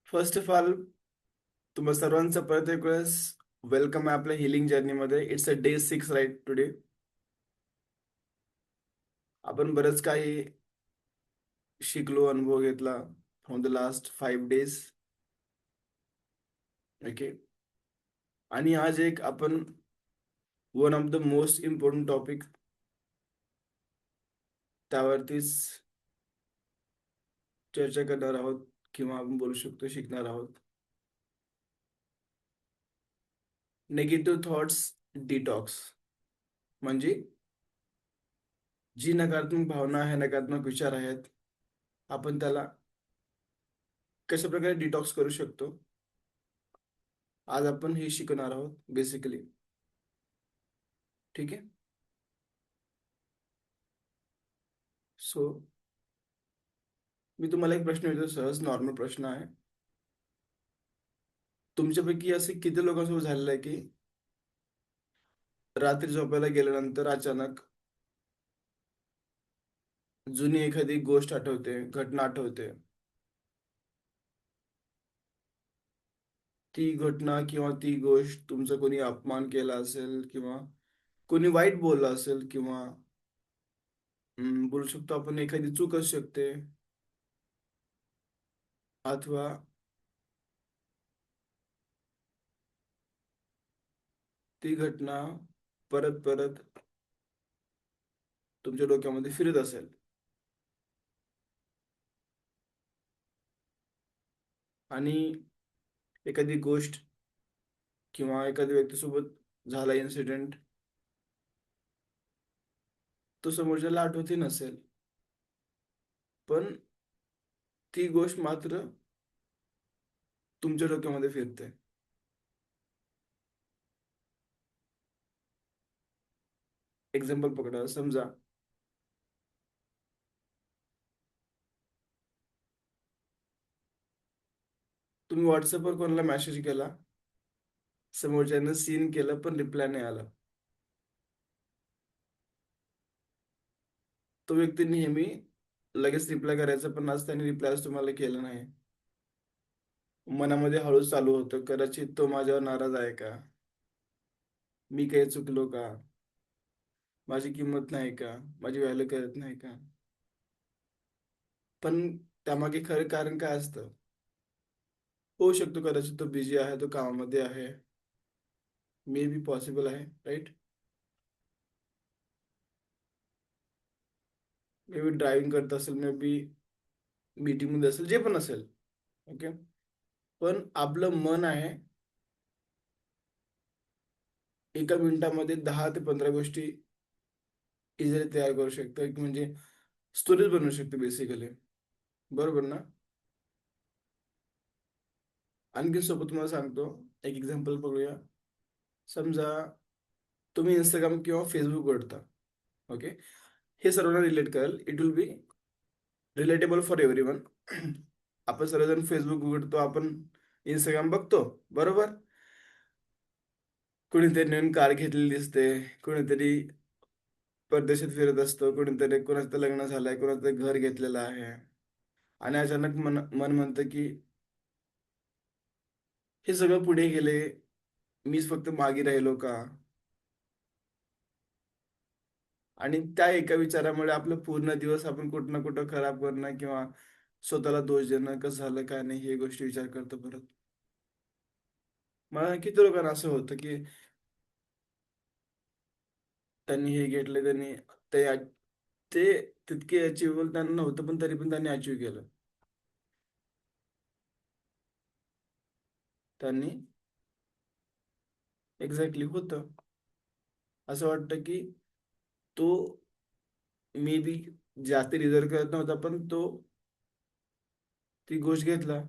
First of all, तुम्हा सर्वांचं परत एक वेळेस वेलकम आहे आपल्या हिलिंग जर्नीमध्ये. It's a day 6 right today. आपण बरंच काही शिकलो, अनुभव घेतला from the last 5 days. Okay. आणि आज एक आपण one of the most important topic त्यावरतीच चर्चा करणार आहोत, किंवा आपण बोलू शकतो शिकणार आहोत. Negative thoughts detox. म्हणजे जी नकारात्मक भावना आहे, नकारात्मक विचार आहेत, आपण त्याला कशा प्रकारे डिटॉक्स करू शकतो, आज आपण हे शिकणार आहोत बेसिकली. ठीक आहे. सो मी तुम्हाला एक प्रश्न विचारतो, सहज नॉर्मल प्रश्न आहे. तुमच्यापैकी असे किती लोकांसोबत झालेलं आहे की रात्री झोपायला गेल्यानंतर अचानक जुनी एखादी गोष्ट आठवते, घटना आठवते, ती घटना किंवा ती गोष्ट तुमचा कोणी अपमान केला असेल, किंवा कोणी वाईट बोललं असेल, किंवा बोलू शकतो आपण एखादी चूक असू शकते, अथवा ती घटना परत परत तुमच्या डोक्यामध्ये फिरत असेल, आणि एखादी गोष्ट किंवा एखाद्या व्यक्तीसोबत झाला इन्सिडेंट तो समोरच्याला आठवतही नसेल, पण ती गोष्ट मात्र तुमच्या डोक्यामध्ये फिरते. एक्झाम्पल पकडा, समजा तुम्ही व्हॉट्सअपवर कोणाला मेसेज केला, समोरच्यानं सीन केलं पण रिप्लाय नाही आला. तो व्यक्ती नेहमी लगेच रिप्लाय करायचा, पण आज त्याने रिप्लाय तुम्हाला केलं नाही. मनामध्ये हळूच चालू होतं, कदाचित तो माझ्यावर नाराज आहे का, मी काही चुकलो का, माझी किंमत नाही का, माझी व्हॅल्यू करत नाही का. पण त्यामागे खरं कारण काय असतं? होऊ शकतो कदाचित तो बिझी आहे, तो कामामध्ये आहे. मे बी पॉसिबल आहे, राईट. मे बी ड्रायव्हिंग करत असेल, मे बी मीटिंगमध्ये असेल, जे पण असेल. ओके. पण आपलं मन आहे एका मिनिटामध्ये 10 ते 15 गोष्टी इझिली तयार करू शकतं, एक म्हणजे स्टोरेज बनवू शकतो बेसिकली. बरोबर ना? आणखी सोबत तुम्हाला सांगतो, एक एक्झाम्पल बघूया. समजा तुम्ही इंस्टाग्राम किंवा फेसबुक उघडता. ओके. हे सर्वांना रिलेट करेल, it will be relatable for everyone. आपण सर्वजण फेसबुक उघडतो, आपण इंस्टाग्राम बघतो, बरोबर. कोणीतरी नवीन कार घेतलेली दिसते, कोणीतरी परदेशात फिरत असतो, कोणीतरी कोणाचं तर लग्न झालंय, कोणाचं तरी घर घेतलेलं आहे. आणि अचानक मन मन म्हणतं की हे सगळं पुढे गेले, मीच फक्त मागे राहिलो का. आणि त्या एका विचारामुळे आपलं पूर्ण दिवस आपण कुठं ना कुठं खराब करणं, किंवा स्वतःला दोष देणं, कसं झालं काय नाही, हे गोष्टी विचार करतो परत. मला किती लोकांना असं होतं की त्यांनी हे घेतलं, त्यांनी ते ते तितके अचिव्हेबल त्यांना नव्हतं, पण तरी पण त्यांनी अचीव्ह केलं. त्यांनी एक्झॅक्टली होतं. असं वाटतं की तो मे बी जास्त रिझर्व करत नव्हता, पण तो ती गोष्ट घेतला.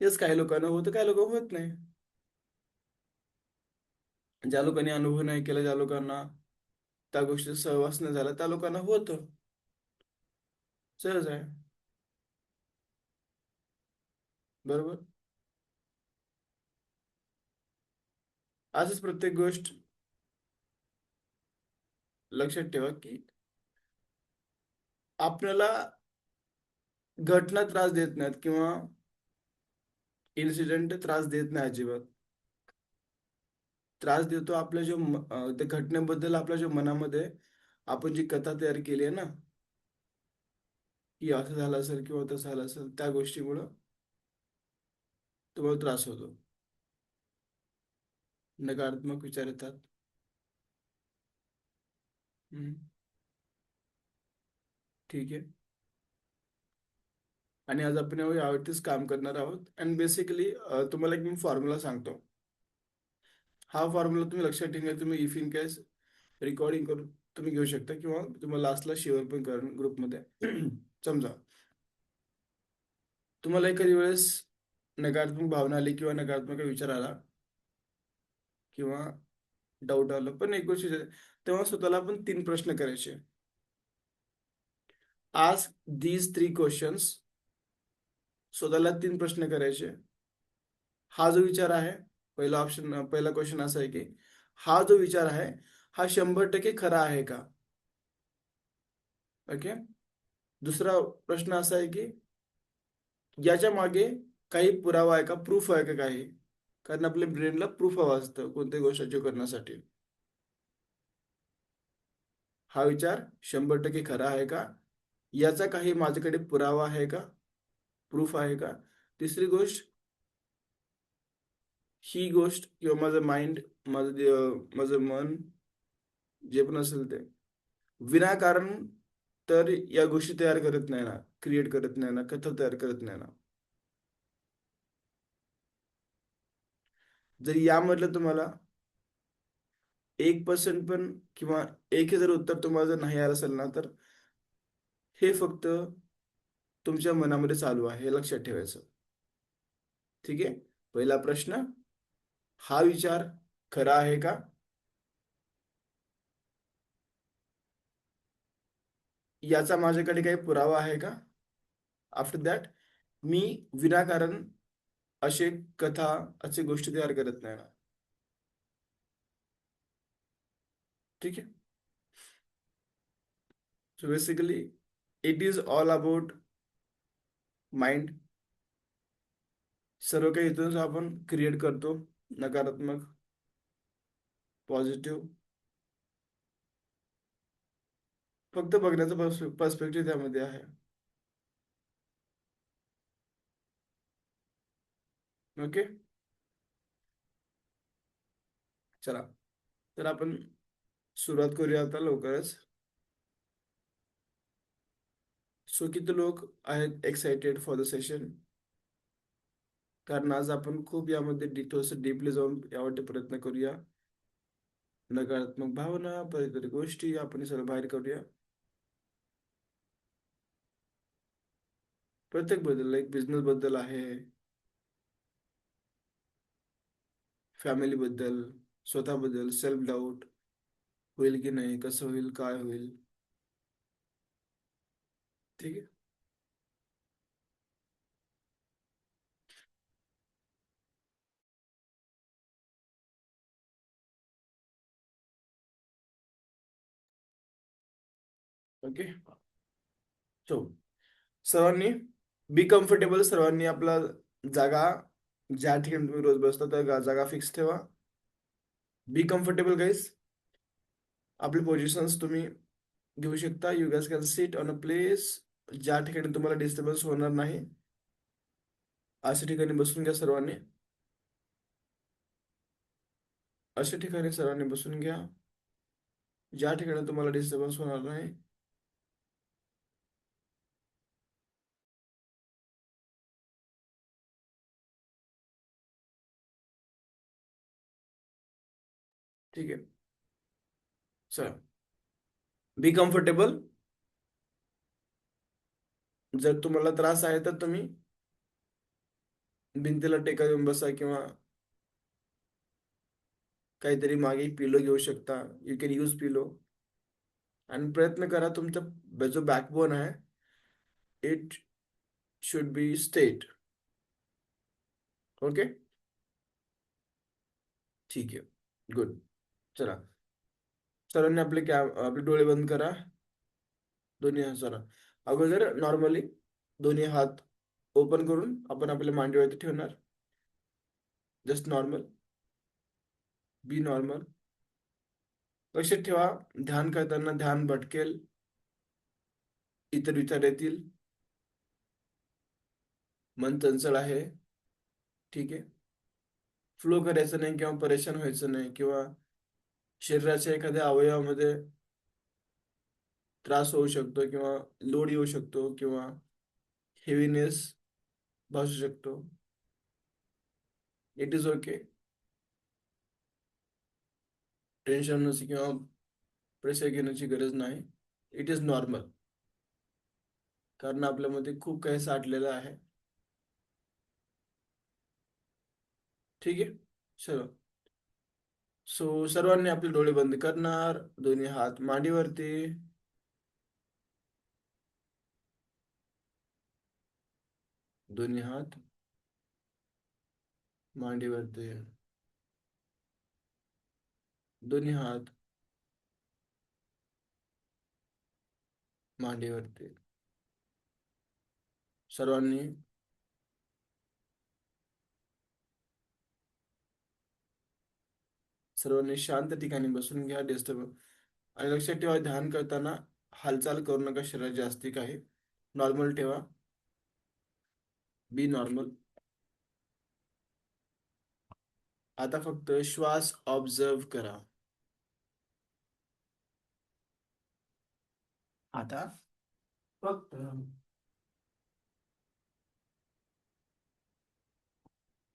हेच काही लोकांना होतं, काही लोक होत नाही. ज्या लोकांनी अनुभव नाही केला, ज्या लोकांना त्या गोष्टीचा सहवास नाही झाला, त्या लोकांना होतं. सहज आहे. बरोबर. असंच प्रत्येक गोष्ट लक्षात ठेवा की आपल्याला घटना त्रास देत नाहीत किंवा इन्सिडेंट त्रास देत नाही अजिबात. त्रास देतो आपल्या त्या घटनेबद्दल आपल्या जो मनामध्ये आपण जी कथा तयार केली आहे ना, की असं झालं असेल किंवा तसं झालं असेल, त्या गोष्टीमुळं तुम्हाला त्रास होतो. नकारात्मक विचार येतात. हम्म, ठीक आहे. आणि आज आपण यावरतीच काम करणार आहोत. अँड बेसिकली तुम्हाला एक मी फॉर्म्युला सांगतो. हा फॉर्म्युला तुम्ही लक्षात ठेवा. तुम्ही इफ इन केस रेकॉर्डिंग करून तुम्ही घेऊ शकता किंवा तुम्हाला लास्टला शेअर पण करा ग्रुपमध्ये. समजा तुम्हाला एखादी वेळेस नकारात्मक भावना आली किंवा नकारात्मक विचार आला किंवा डाऊट आलं, पण एक गोष्ट तेव्हा स्वतःला आपण 3 प्रश्न करायचे. आज दीज 3 क्वेश्चन्स. स्वतःला 3 प्रश्न करायचे. हा जो विचार आहे, पहिला क्वेश्चन असा आहे की हा जो विचार आहे हा 100% खरा आहे का? ओके. दुसरा प्रश्न असा आहे की याच्या मागे काही पुरावा आहे का, प्रूफ आहे का काही? कारण आपल्या ब्रेनला प्रूफ हवं असतं कोणत्याही गोष्टीचे करण्यासाठी. हा विचार 100% खरा आहे का? याचा काही माझ्याकडे पुरावा आहे का, प्रूफ आहे का? तिसरी गोष्ट, ही गोष्ट किंवा माझं माइंड, माझं मन, जे पण असेल ते विनाकारण तर या गोष्टी तयार करत नाही ना, क्रिएट करत नाही ना, कथा तयार करत नाही ना. जर यामधलं तुम्हाला 1% पण किंवा एक जर उत्तर तुम्हाला जर नाही आलं असेल ना, तर हे फक्त तुमच्या मनामध्ये चालू आहे, हे लक्षात ठेवायचं. ठीक आहे. पहिला प्रश्न, हा विचार खरा आहे का? याचा माझ्याकडे काही पुरावा आहे का? आफ्टर दॅट मी विनाकारण असे कथा, असे गोष्टी तयार करत नाही ना. ठीक आहे. So basically it is all about mind. सर्व काही इथूनच आपण क्रिएट करतो. नकारात्मक, पॉझिटिव्ह, फक्त बघण्याचा पर्स्पेक्टिव्ह त्यामध्ये आहे. ओके. चला, तर आपण सुरुवात करूया आता लवकरच. सो किती लोक आहेत एक्साइटेड फॉर द सेशन? कारण आज आपण खूप यामध्ये थोडंसं डीपली जाऊन यावर प्रयत्न करूया. नकारात्मक भावना, बऱ्याच गोष्टी आपण सगळं बाहेर करूया. प्रत्येक बद्दल, एक बिझनेस बद्दल आहे, फॅमिली बद्दल, स्वतःबद्दल, सेल्फ डाऊट, होईल की नाही, कसं होईल, काय होईल. ठीक आहे. ओके. सो सर्वांनी बी कम्फर्टेबल. सर्वांनी आपला जागा, ज्या ठिकाणी तुम्ही रोज बसता त्या जागा फिक्स ठेवा. Be comfortable guys. आपली पोझिशन्स तुम्ही घेऊ शकता. You gas can sit on a place ज्या ठिकाणी तुम्हाला डिस्टर्बन्स होणार नाही. अशा ठिकाणी बसून घ्या सर्वांनी. अशा ठिकाणी सर्वांनी बसून घ्या ज्या ठिकाणी तुम्हाला डिस्टर्बन्स होणार नाही. ठीक आहे. चला, बी कम्फर्टेबल. जर तुम्हाला त्रास आहे तर तुम्ही भिंतीला टेका देऊन बसा किंवा काहीतरी मागे पिलो घेऊ शकता. यू कॅन यूज पिलो. आणि प्रयत्न करा तुमचा जो बॅकबोन आहे it should be straight. Okay. ठीक आहे. गुड. चला, सर्वांनी आपले डोळे बंद करा. दोन्ही चला. अगोदर नॉर्मली दोन्ही हात ओपन करून आपण आपल्या मांडीवरती ठेवणार. Just normal. बी नॉर्मल. लक्षात ठेवा, ध्यान करताना ध्यान भटकेल, इतर विचार येतील, मन चंचल आहे. ठीक आहे. फ्लो करायचं नाही किंवा परेशान व्हायचं नाही, किंवा शरीराच्या एखाद्या अवयवामध्ये त्रास होऊ शकतो, किंवा लोड येऊ शकतो, किंवा हेवीनेस भासू शकतो. It is okay. टेन्शन नसे किंवा प्रेशर घेण्याची गरज नाही. It is normal. कारण आपल्यामध्ये खूप काही साठलेलं आहे. ठीक आहे. चलो. सो सर्वांनी आपले डोळे बंद करणार, दोन्ही हात मांडीवरती. दोन्ही हात मांडीवरती. दोन्ही हात मांडीवरती. सर्वांनी सर्वांनी शांत ठिकाणी बसून घ्या, डिस्टर्ब. आणि लक्षात ठेवा, ध्यान करताना हालचाल करू नका शरीरात जास्ती काही. नॉर्मल ठेवा. बी नॉर्मल. आता फक्त श्वास ऑब्झर्व करा. आता फक्त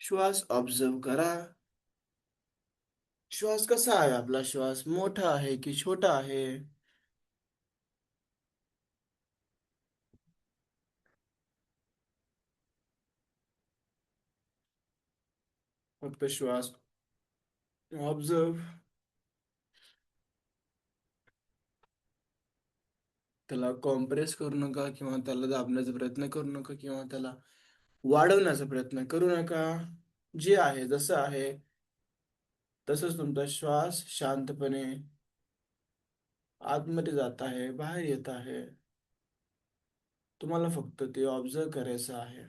श्वास ऑब्झर्व करा. श्वास कसा आहे? आपला श्वास मोठा आहे की छोटा आहे? फक्त श्वास ऑब्झर्व. त्याला कॉम्प्रेस करू नका, किंवा त्याला दाबण्याचा प्रयत्न करू नका, किंवा त्याला वाढवण्याचा प्रयत्न करू नका. जे आहे जसं आहे तसंच तुमचा श्वास शांतपणे आतमध्ये जात आहे, बाहेर येत आहे. तुम्हाला फक्त ते ऑब्झर्व करायचं आहे.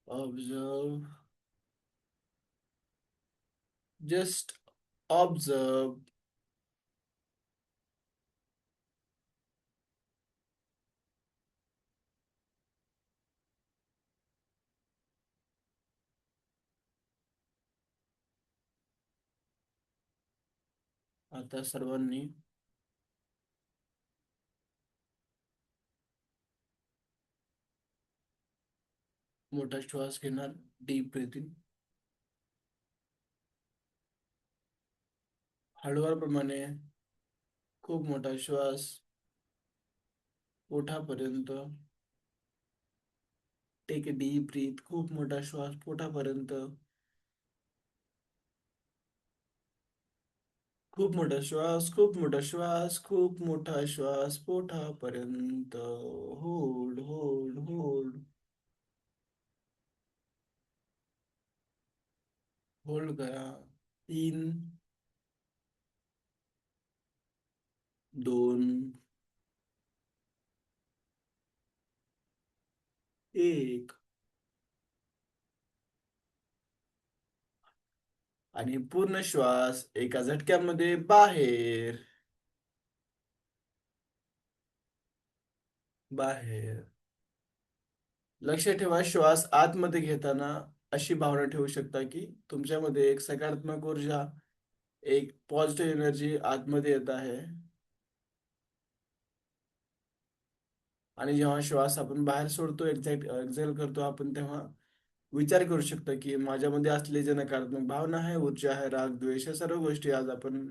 ऑब्झर्व. Just observe. आता सर्वांनी मोठा श्वास घेणार. Deep breathing. हळूवारप्रमाणे खूप मोठा श्वास पोटापर्यंत. Take a deep breath. खूप मोठा श्वास पोटापर्यंत. खूप मोठा श्वास, खूप मोठा श्वास, खूप मोठा श्वास पोटापर्यंत. Hold hold hold. होल्ड करा. 3, 2, 1. आणि पूर्ण श्वास एका झटक्यामध्ये बाहेर. बाहेर. लक्ष ठेवा, श्वास आतमध्ये घेताना अशी भावना ठेवू शकता की तुमच्यामध्ये एक सकारात्मक ऊर्जा, एक पॉझिटिव्ह एनर्जी आतमध्ये येत आहे. आणि जेव्हा श्वास आपण बाहेर सोडतो, एक्झेल करतो आपण, तेव्हा विचार करू शकता की माझ्यामध्ये असलेली जे नकारात्मक भावना आहे, ऊर्जा आहे, राग द्वेष, या सर्व गोष्टी आज आपण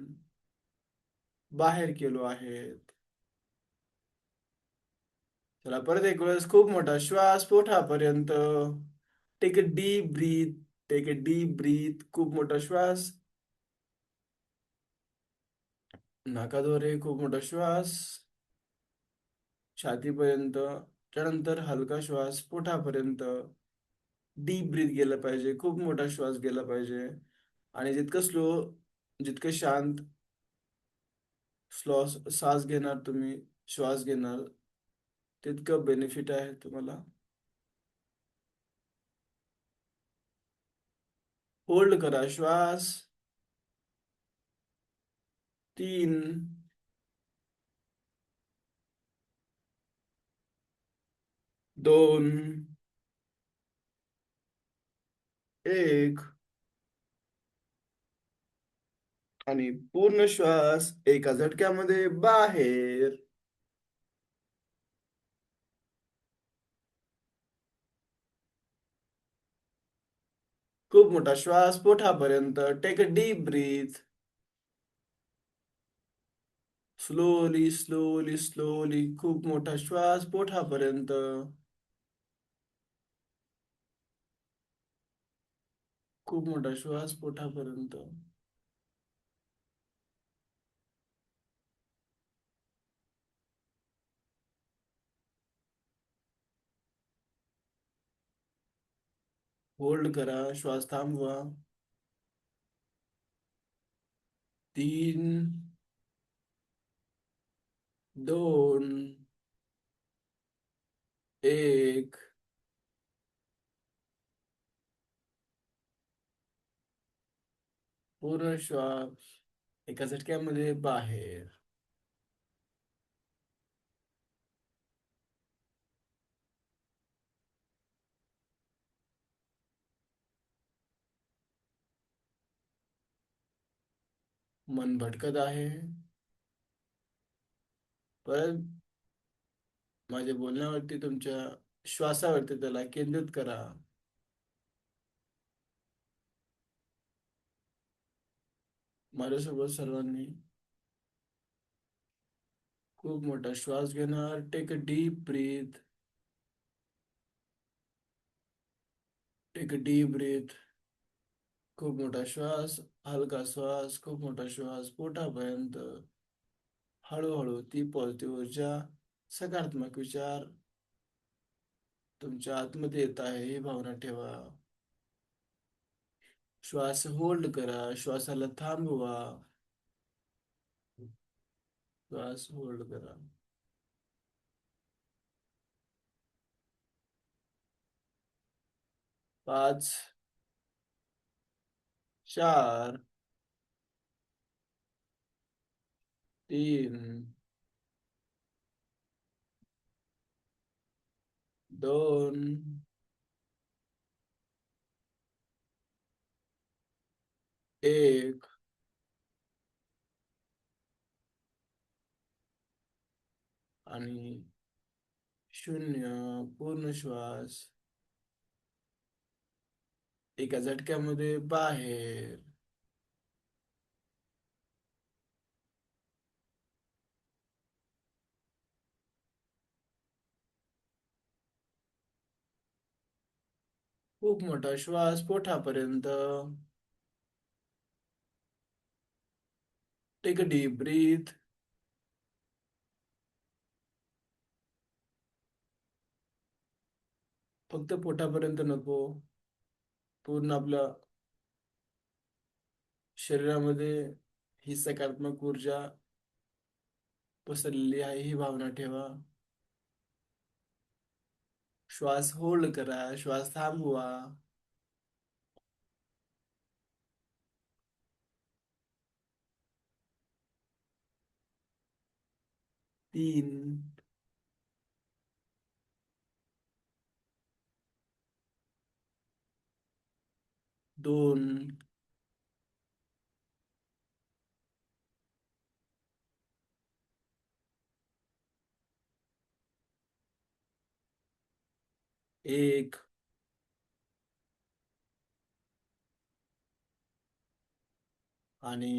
बाहेर केलो आहेत. चला परत एक वेळेस खूप मोठा श्वास पोटापर्यंत. Take a deep breath. Take a deep breath. खूप मोठा श्वास नाकाद्वारे. खूप मोठा श्वास छातीपर्यंत, त्यानंतर हलका श्वास पोटापर्यंत, डीप ब्रीथ गेलं पाहिजे, खूप मोठा श्वास गेला पाहिजे. आणि जितकं स्लो, जितकं शांत श्वास घेणार तुम्ही, श्वास घेणार, तितकं बेनिफिट आहे तुम्हाला. होल्ड करा श्वास. 3, 2, 1. आणि पूर्ण श्वास एका झटक्यामध्ये बाहेर. खूप मोठा श्वास पोटापर्यंत. Take a deep breath. Slowly slowly slowly, खूप मोठा श्वास पोटापर्यंत. खूप मोठा श्वास पोटापर्यंत. होल्ड करा, श्वास थांबवा. 3, 2, 1. पूर्ण श्वास एका झटक्यामध्ये बाहेर. मन भटकत आहे. परत माझ्या बोलण्यावरती, तुमच्या श्वासावरती त्याला केंद्रित करा. माझ्यासोबत सर्वांनी खूप मोठा श्वास घेणार. Take a deep breath. Take a deep breath. खूप मोठा श्वास, हलका श्वास, खूप मोठा श्वास पोटापर्यंत. हळूहळू ती पॉझिटिव्ह ऊर्जा, सकारात्मक विचार तुमच्या आतमध्ये येत आहे ही भावना ठेवा. श्वास होल्ड करा, श्वासाला थांबवा. श्वास होल्ड करा. 5, 4, 3, 2, 1. आणि 0. पूर्ण श्वास एका झटक्यामध्ये बाहेर. खूप मोठा श्वास पोटापर्यंत. Take a deep breath. फक्त पोटापर्यंत नको, पूर्ण आपल्या शरीरामध्ये ही सकारात्मक ऊर्जा पसरलेली आहे ही भावना ठेवा. श्वास होल्ड करा, श्वास थांबवा. 3, 2, 1. आणि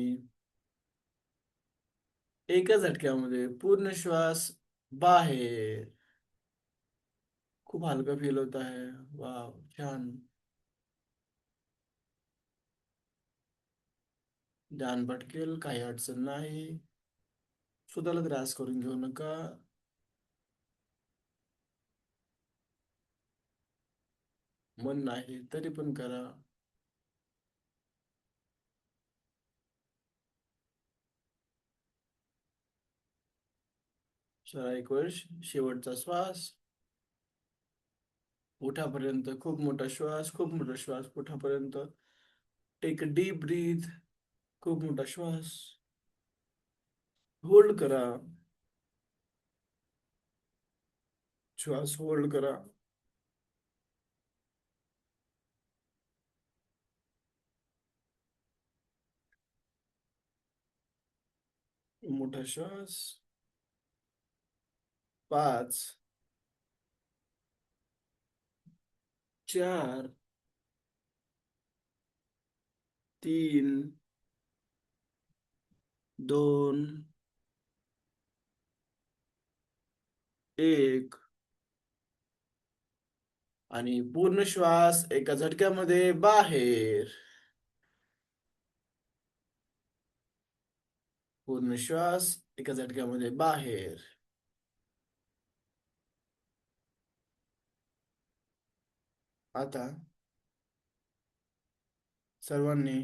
एका झटक्यामध्ये पूर्ण श्वास बाहेर. खूप हलका फील होत आहे. वाव, छान. ध्यान भटकेल, काही अडचण नाही. स्वतःला त्रास करून घेऊ नका. मन नाही तरी पण करा. चला, एक वर्ष, शेवटचा श्वास. पोटापर्यंत खूप मोठा श्वास, खूप मोठा श्वास पोटापर्यंत. Take a deep breath. खूप मोठा श्वास. होल्ड करा. श्वास होल्ड करा. मोठा श्वास. 5, 4, 3, 2, 1. आणि पूर्ण श्वास एका झटक्यामध्ये बाहेर. पूर्ण श्वास एका झटक्यामध्ये बाहेर. आता सर्वांनी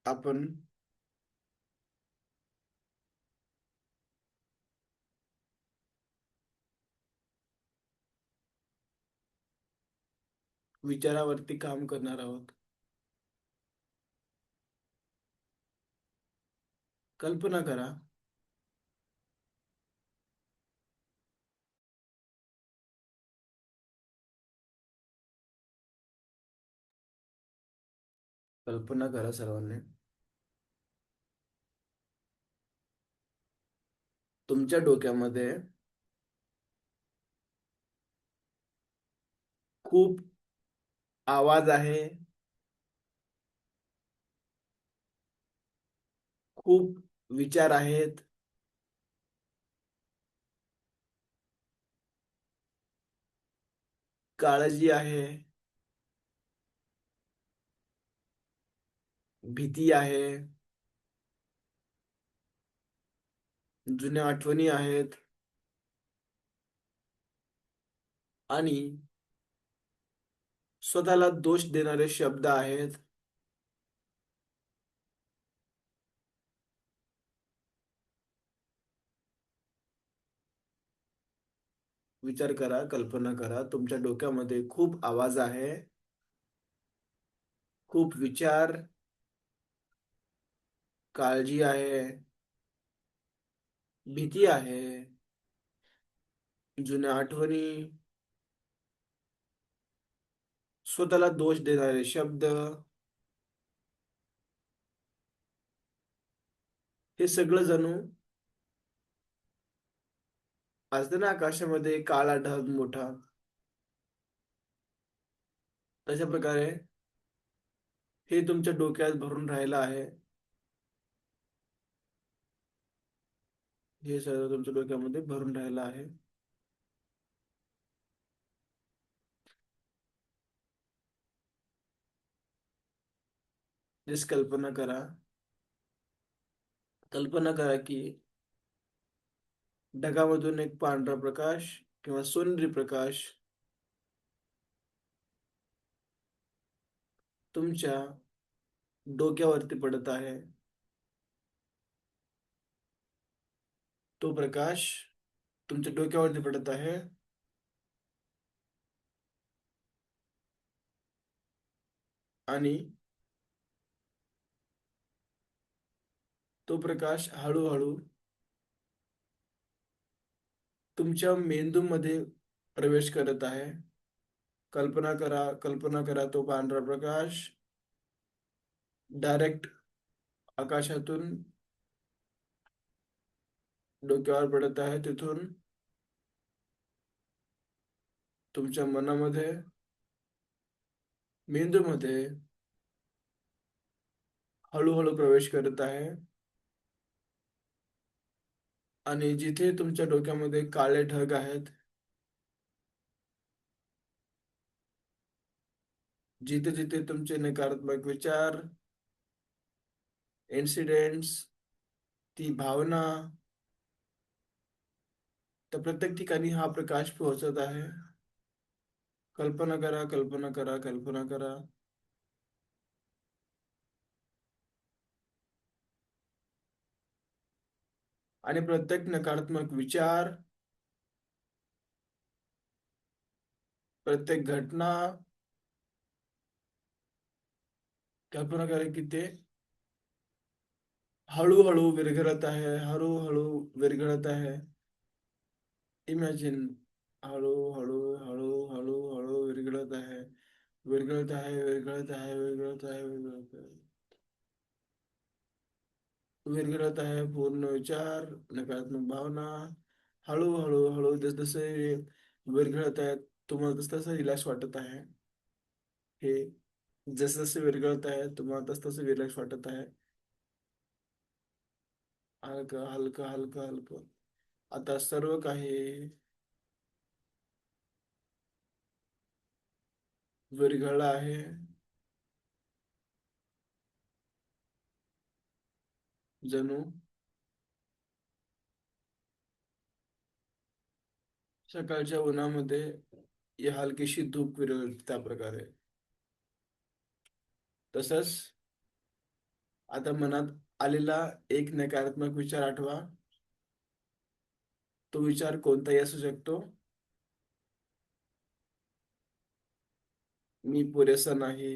आपण विचारावरती काम करणार आहोत. कल्पना करा. कल्पना करा सर्वांनी. तुमच्या डोक्यामध्ये खूप आवाज आहे. खूप विचार आहेत. काळजी आहे. भीती आहे. जुन्या आठवणी आहेत. आणि स्वतःला दोष देणारे शब्द आहेत. विचार करा, कल्पना करा, तुमच्या डोक्यामध्ये खूप आवाज आहे. खूप विचार, काळजी आहे. भीती आहे. जुन्या आठवणी. स्वतःला दोष देणारे शब्द. हे सगळं जणू असतं ना आकाशामध्ये काळा ढग मोठा, तशा प्रकारे हे तुमच्या डोक्यात भरून राहिलं आहे. हे सर्व तुमच्या डोक्यामध्ये भरून राहिलं आहे. जस कल्पना करा. कल्पना करा की ढगामधून एक पांढरा प्रकाश किंवा सोनेरी प्रकाश तुमच्या डोक्यावरती पडत आहे. तो प्रकाश तुमच्या डोक्यावरती पडत आहे. आणि तो प्रकाश हळूहळू तुमच्या मेंदूमध्ये प्रवेश करत आहे. कल्पना करा, कल्पना करा, तो पांढरा प्रकाश डायरेक्ट आकाशातून डोक्यावर पडत आहे. तिथून तुमच्या मनामध्ये, मेंदूमध्ये हळूहळू प्रवेश करत आहे. आणि जिथे तुमच्या डोक्यामध्ये काळे ढग आहेत, जिथे जिथे तुमचे नकारात्मक विचार, इन्सिडेंट्स, ती भावना, त्या प्रत्येक ठिकाणी हा प्रकाश पोहोचत आहे. कल्पना करा, कल्पना करा, कल्पना करा. आणि प्रत्येक नकारात्मक विचार, प्रत्येक घटना, कल्पना करा की ते हळूहळू विरघळत आहे, हळूहळू विरघळत आहे. इमॅजिन, हळूहळू, हळूहळू, हळू विरघळत आहे, विरघळत आहे, विरघळत आहे, विरघळत आहे, विरघळत आहे. विरघळत आहे पूर्ण विचार, नकारात्मक भावना. हळूहळू हळू जस जसे विरघळत आहेत, तुम्हाला तस तसं रिलॅक्स वाटत आहे. हे जसं जसं विरघळत आहे, तुम्हाला तस तसं रिलॅक्स वाटत आहे. हलकं हलकं हलकं हलकं. आता सर्व काही विरघळलं आहे. जणू सकाळच्या उन्हामध्ये ही हलकीशी धूप विरघळते त्या प्रकारे. तसंच आता मनात आलेला एक नकारात्मक विचार आठवा. तो विचार कोणताही असू शकतो. मी पुरेसा नाही,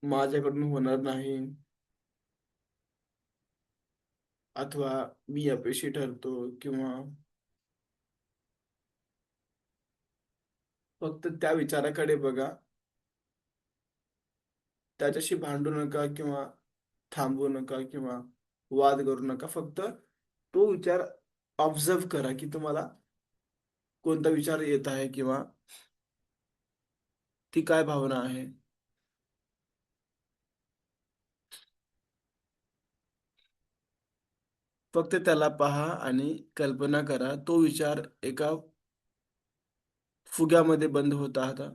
माझ्याकडून होणार नाही, अथवा मी अपयशी ठरतो, किंवा फक्त त्या विचाराकडे बघा. त्याच्याशी भांडू नका किंवा थांबवू नका किंवा वाद करू नका. फक्त तो विचार ऑब्झर्व करा की तुम्हाला कोणता विचार येत आहे किंवा ती काय भावना आहे. फक्त त्याला पहा आणि कल्पना करा तो विचार एका फुग्यामध्ये बंद होत आहे.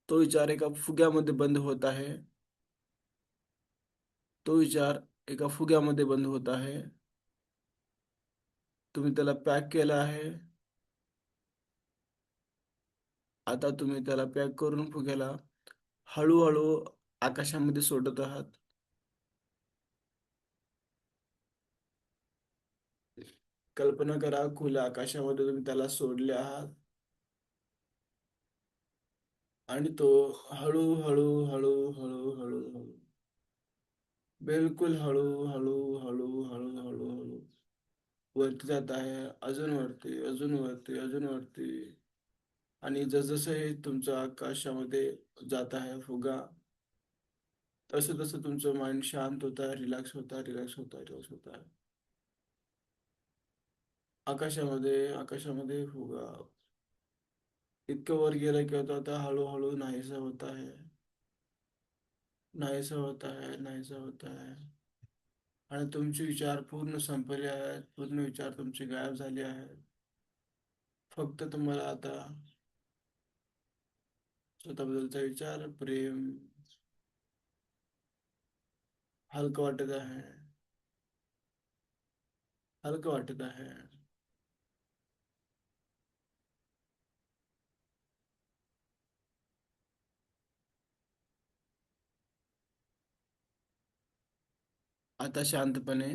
तो विचार एका फुग्यामध्ये बंद होत आहे. तो विचार एका फुग्यामध्ये बंद होत आहे. तुम्ही त्याला पॅक केलं आहे. आता तुम्ही त्याला पॅक करून फुग्याला हळूहळू आकाशामध्ये सोडत आहात. कल्पना करा खुल्या आकाशामध्ये तुम्ही त्याला सोडले आहात आणि तो हळूहळू हळू हळू हळू हळू, बिलकुल हळू हळू हळू हळू हळू हळू वरती जात आहे. अजून वरती, अजून वरती, अजून वरती. आणि जसजसं हे तुमचं आकाशामध्ये जात आहे फुगा, तसं तसं तुमचं माइंड शांत होत आहे, रिलॅक्स होत आहे, रिलॅक्स होत आहे, रिलॅक्स होत आहे. आकाशामध्ये, आकाशामध्ये फुगा इतकं वर गेलं की आता हळूहळू नाहीसा होत आहे, नाहीसा होत आहे, नाहीसा होत आहे. आणि तुमचे विचार पूर्ण संपले आहेत, पूर्ण विचार तुमचे गायब झाले आहेत. फक्त तुम्हाला आता स्वतःबद्दलचा विचार, प्रेम, हलकं वाटत आहे, हलकं वाटत आहे. आता शांतपणे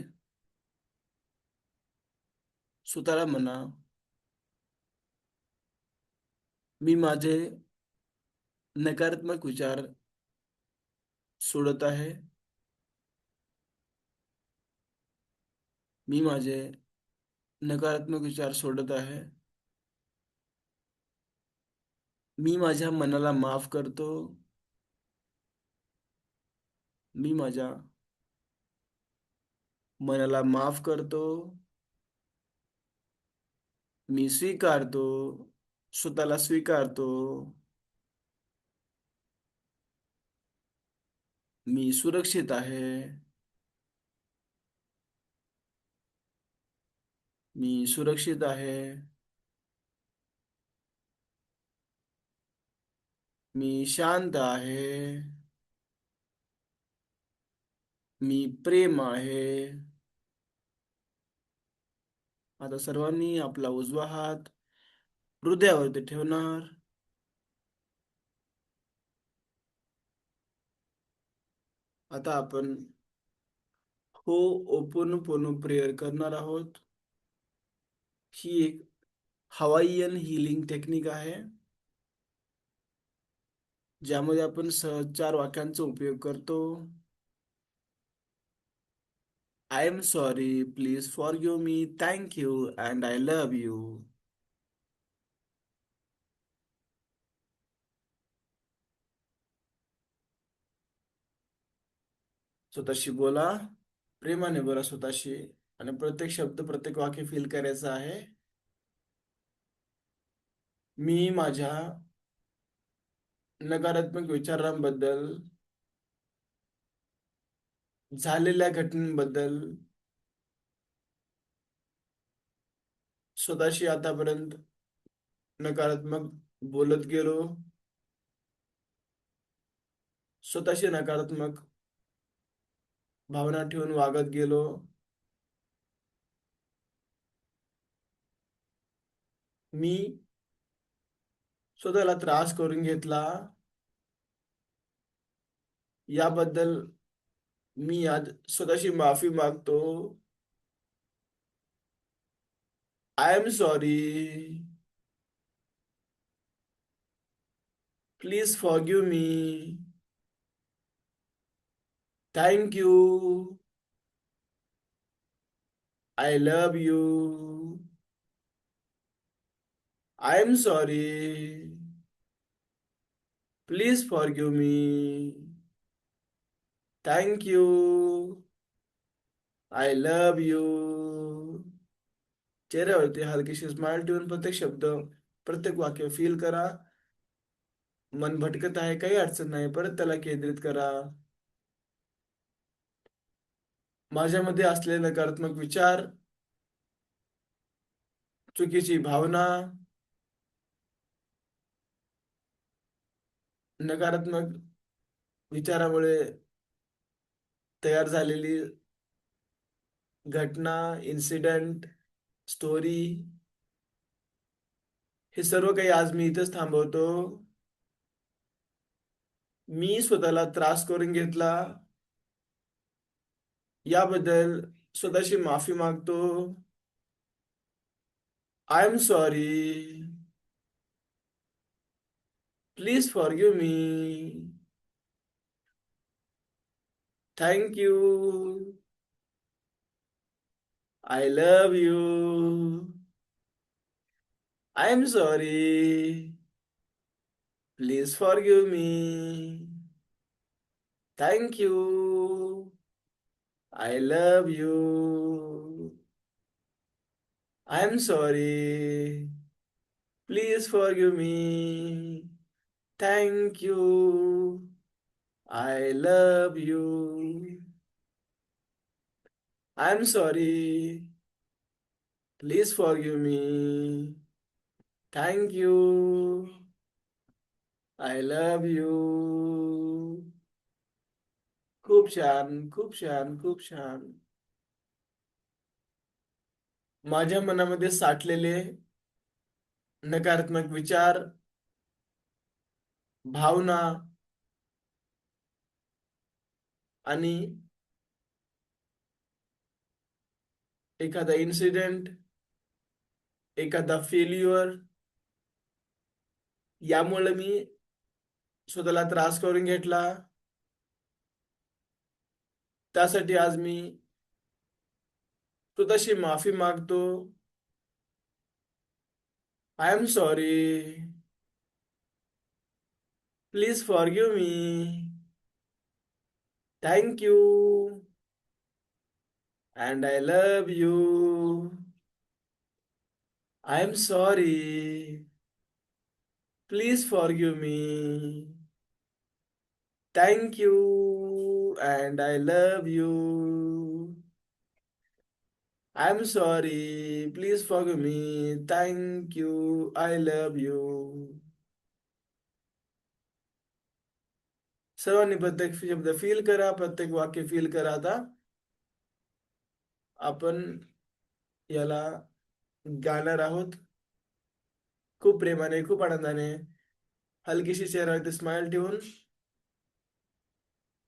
स्वतःला म्हणा, मी माझे नकारात्मक विचार सोडत आहे. मी माझे नकारात्मक विचार सोडत आहे. मी माझ्या मनाला माफ करतो. मी माझ्या मनाला माफ करतो. मी स्वीकारतो, स्वतःला स्वीकारतो. मी सुरक्षित आहे. मी सुरक्षित आहे. मी शांत आहे. मी प्रेम आहे. आता सर्वांनी आपला उजवा हात हृदयावरती ठेवणार. आता आपण हो ओपोनोपोनो प्रेयर करणार आहोत. ही एक हवाईयन हिलिंग टेक्निक आहे, ज्यामध्ये आपण सहज 4 वाक्यांचा उपयोग करतो. I am sorry, please forgive me, thank you and I love you. स्वतःशी बोला, प्रेमाने बोला स्वतःशी, आणि प्रत्येक शब्द प्रत्येक वाक्य फील करायचं आहे. मी माझ्या नकारात्मक विचारांबद्दल, झालेल्या घटनांबद्दल, स्वतःशी आतापर्यंत नकारात्मक बोलत गेलो, स्वतःशी नकारात्मक भावना ठेवून वागत गेलो. मी स्वतःला त्रास करून घेतला, याबद्दल मी आज स्वतःशी माफी मागतो. I am sorry, please forgive me, thank you, I love you. I am sorry, please forgive me, thank you, I love you. चेहऱ्यावरती हलकीशी स्माइल ठेवून प्रत्येक शब्द प्रत्येक वाक्य फील करा. मन भटकत आहे, काही अडचण नाही, परत त्याला केंद्रित करा. माझ्यामध्ये असलेले नकारात्मक विचार, चुकीची भावना, नकारात्मक विचारामुळे तयार झालेली घटना, इन्सिडेंट, स्टोरी, हे सर्व काही आज मी इथेच थांबवतो. मी स्वतःला त्रास करून घेतला, याबद्दल स्वतःशी माफी मागतो. I am sorry, please forgive me, thank you, I love you. I am sorry, please forgive me, thank you, I love you. I am sorry, please forgive me, thank you, I love you. I am sorry, please forgive me, thank you, I love you. खूप छान, खूप छान, खूप छान. माझ्या मनामध्ये साठलेले नकारात्मक विचार, भावना आणि एखादा इन्सिडेंट, एखादा फेल्युअर, यामुळे मी स्वतःला त्रास करून घेतला. त्यासाठी आज मी स्वतःशी माफी मागतो. I am sorry, please forgive me, thank you and I love you. I am sorry, please forgive me, thank you and I love you. I am sorry, please forgive me, thank you, I love you. सर्वांनी प्रत्येक शब्द feel करा, प्रत्येक वाक्य feel करा. आता आपण याला गाणार आहोत खूप प्रेमाने, खूप आनंदाने, हलकीशी चेहऱ्यावरती स्माइल ठेवून.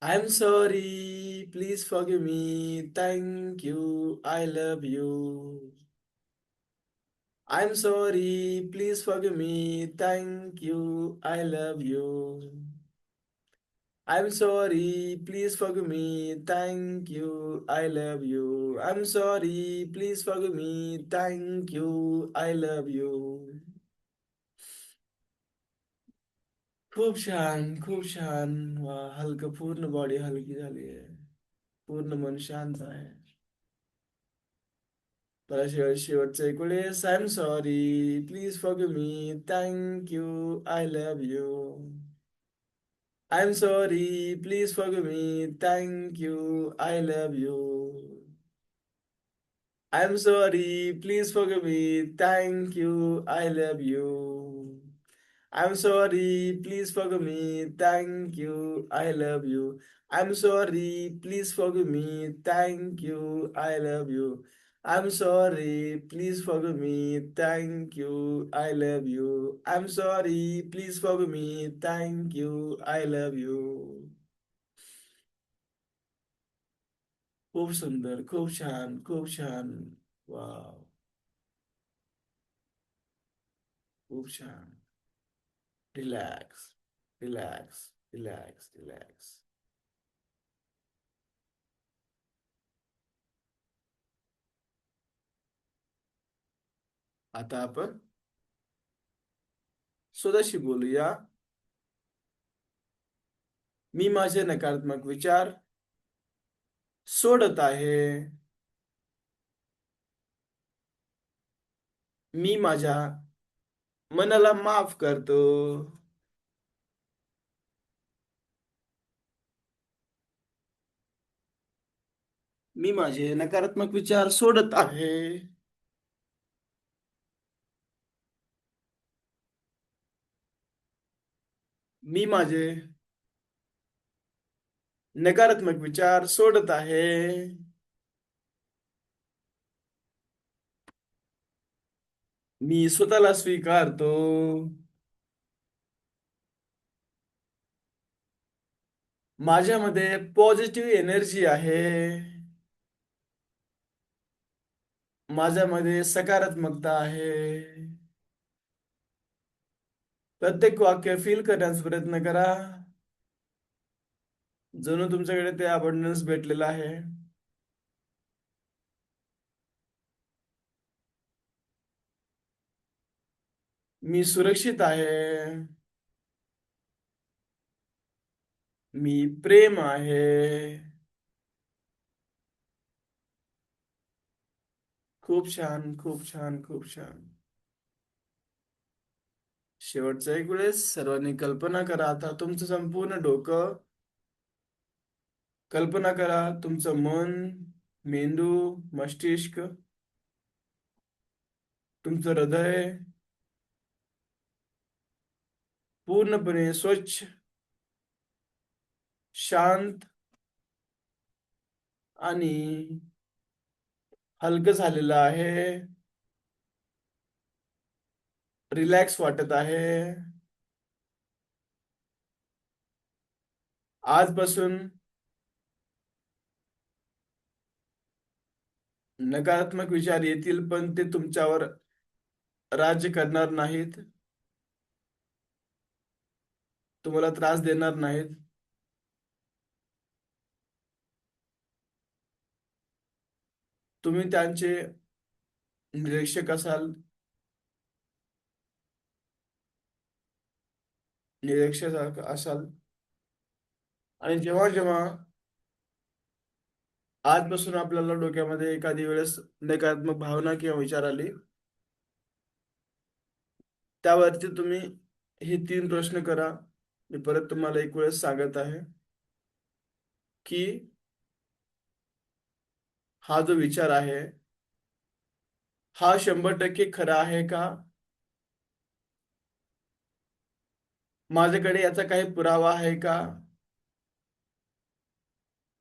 I am sorry, please forgive me, thank you, I love you. I am sorry, please forgive me, thank you, I love you. I'm sorry, please forgive me. Thank you, I love you. I'm sorry, please forgive me. Thank you, I love you. खूप छान, खूप छान. वा, हलकं, पूर्ण body हलकी झाली आहे. पूर्ण मन शांत आहे. मला शेवटचं एक वेळेस, I am sorry, please forgive me. Thank you, I love you. I am sorry, please forgive me. Thank you, I love you. I'm sorry, please forgive me. Thank you, I love you. I'm sorry, please forgive me. Thank you, I love you. I'm sorry, please forgive me. Thank you, I love you. I'm sorry, please forgive me. Thank you, I love you. I'm sorry, please forgive me. Thank you, I love you. खूप सुंदर, खूप छान, खूप छान. Wow, खूप छान. Relax, relax, relax, relax. आता आपण स्वतःशी बोलूया. मी माझे नकारात्मक विचार सोडत आहे. मी माझ्या मनाला माफ करतो. मी माझे नकारात्मक विचार सोडत आहे. मी माझे नकारात्मक विचार सोडत आहे. मी स्वतःला स्वीकारतो. माझ्यामध्ये पॉझिटिव्ह एनर्जी आहे. माझ्यामध्ये सकारात्मकता आहे. प्रत्येक वाक्य फील करण्याचा प्रयत्न करा, जणू तुमच्याकडे ते अबंडन्स भेटलेलं आहे. मी सुरक्षित आहे. मी प्रेम आहे. खूप छान, खूप छान, खूप छान. शेवटचा एक वेळेस सर्वांनी कल्पना करा, आता तुमचं संपूर्ण डोकं, कल्पना करा तुमचं मन, मेंदू, मस्तिष्क, तुमचं हृदय पूर्णपणे स्वच्छ, शांत आणि हलकं झालेलं आहे. रिलॅक्स वाटत आहे. आजपासून नकारात्मक विचार येतील पण ते तुमच्यावर राज्य करणार नाहीत, तुम्हाला त्रास देणार नाहीत. तुम्ही त्यांचे निरीक्षक असाल, निरीक्षक असाल. आणि जेव्हा जेव्हा आजपासून आपल्याला डोक्यामध्ये एखादी वेळेस नकारात्मक भावना किंवा विचार आली, त्यावरती तुम्ही हे 3 प्रश्न करा. मी परत तुम्हाला एक वेळेस सांगत आहे की हा जो विचार आहे हा 100% खरा आहे का? माझ्याकडे याचा काही पुरावा आहे का?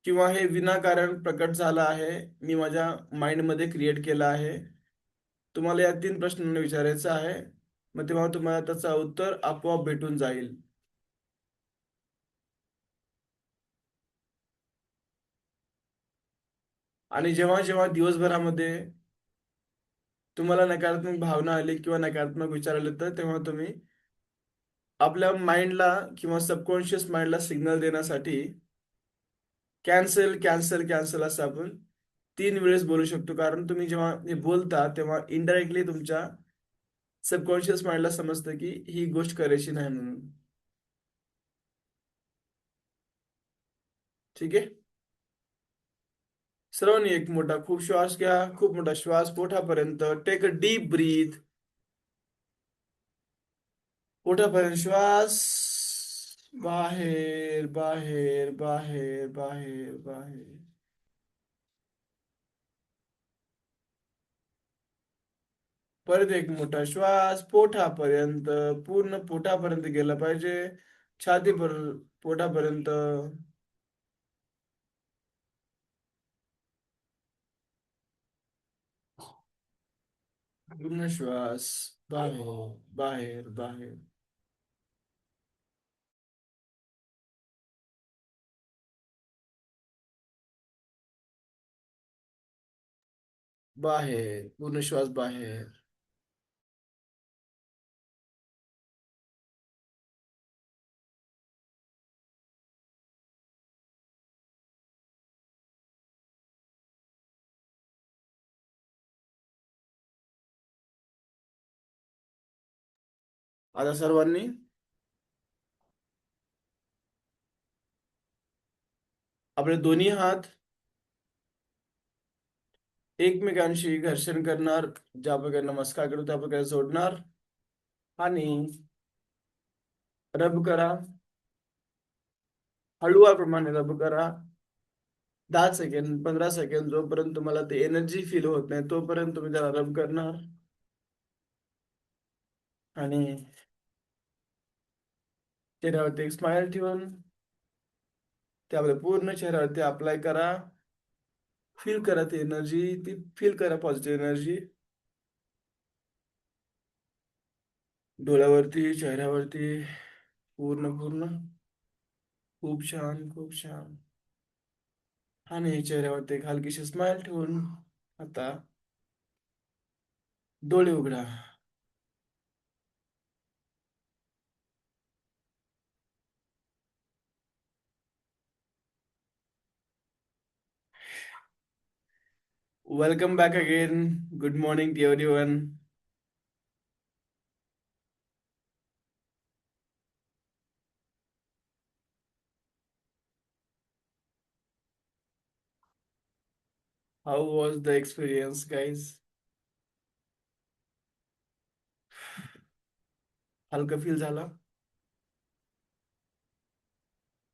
किंवा हे विनाकारण प्रकट झालं आहे, मी माझ्या माइंडमध्ये क्रिएट केलं आहे? तुम्हाला या 3 प्रश्नांना विचारायचं आहे. मग तेव्हा तुम्हाला त्याचं उत्तर आपोआप भेटून जाईल. आणि जेव्हा जेव्हा दिवसभरामध्ये तुम्हाला नकारात्मक भावना आली किंवा नकारात्मक विचार आले, तर तेव्हा तुम्ही आपल्या माइंडला किंवा सबकॉन्शियस माइंडला सिग्नल देण्यासाठी कॅन्सल कॅन्सल कॅन्सल असं आपण 3 वेळेस बोलू शकतो. कारण तुम्ही जेव्हा हे बोलता तेव्हा इनडायरेक्टली तुमच्या सबकॉन्शियस माइंडला समजतं की ही गोष्ट करायची नाही म्हणून. ठीक आहे. सर्वांनी एक मोठा खूप श्वास घ्या. खूप मोठा श्वास पोटापर्यंत. Take a deep breath. पोटापर्यंत श्वास. बाहेर बाहेर बाहेर बाहेर बाहेर. परत एक मोठा श्वास पोटापर्यंत. पूर्ण पोटापर्यंत गेला पाहिजे. छाती पर पोटापर्यंत. पूर्ण श्वास बाहेर बाहेर बाहेर. बाहेर पूर्ण श्वास बाहेर. आता सर्वांनी आपले दोन्ही हात एकमेकांशी घर्षण करणार. ज्या प्रकारे नमस्कार करतो त्या प्रकारे जोडणार आणि रब करा. हळूवारप्रमाणे रब करा. 10 सेकंद 15 सेकंद जोपर्यंत तुम्हाला ते एनर्जी फील होत नाही तोपर्यंत तुम्ही त्याला रब करणार. आणि चेहऱ्यावरती एक स्माइल ठेवून त्यामध्ये पूर्ण चेहऱ्यावरती अप्लाय करा. फील करा ती एनर्जी. ती फील करा पॉझिटिव्ह एनर्जी डोळ्यावरती चेहऱ्यावरती. पूर्ण पूर्ण. खूप छान खूप छान. आणि चेहऱ्यावरती एक हलकीशी स्माइल ठेवून आता डोळे उघडा. Welcome back again. Good morning to everyone. How was the experience guys? हलकं फील झालं?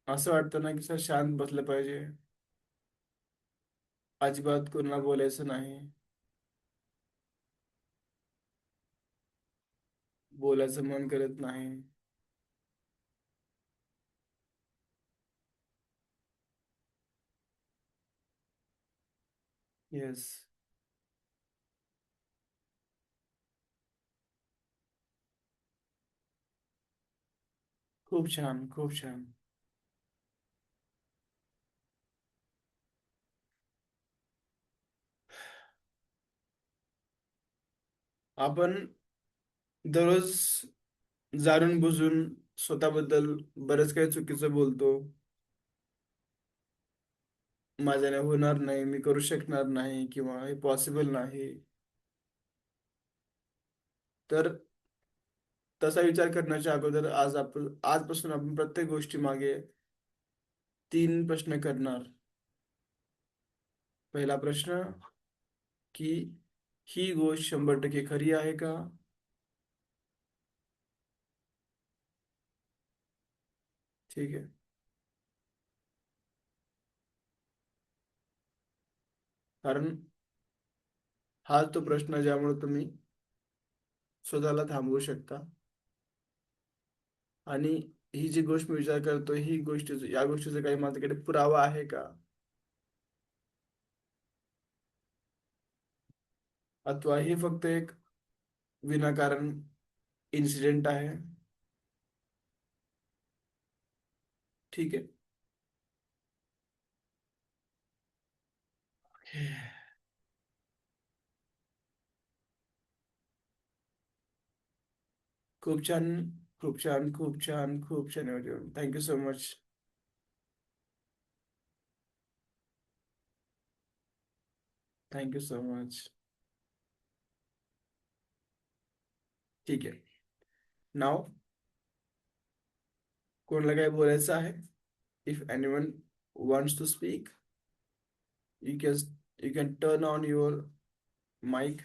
असं वाटतं ना की सर शांत बसलं पाहिजे. अजिबात कोणाला बोलायचं नाही. बोलायचं मन करत नाही. येस. खूप छान खूप छान. आपण दररोज जाणून बुजून स्वतःबद्दल बरंच काही चुकीचं बोलतो. माझ्याने होणार नाही, मी करू शकणार नाही किंवा हे पॉसिबल नाही. तर तसा विचार करण्याच्या अगोदर आजपासून आपण प्रत्येक गोष्टी मागे 3 प्रश्न करणार. पहिला प्रश्न की ही गोष्ट 100% खरी आहे का? ठीक आहे. कारण हा तो प्रश्न ज्यामुळे तुम्ही स्वतःला थांबवू शकता. आणि ही जी गोष्ट मी विचार करतो ही गोष्ट या गोष्टीचा काही माझ्याकडे पुरावा आहे का? अथवा हे फक्त एक विनाकारण इन्सिडेंट आहे. ठीक आहे. खूप छान, खूप छान, खूप छान, खूप छान. Thank you so much. Thank you so much. ठीक आहे. नाव कोणाला काय बोलायचं आहे? If anyone wants to speak, you can you can turn on your mic.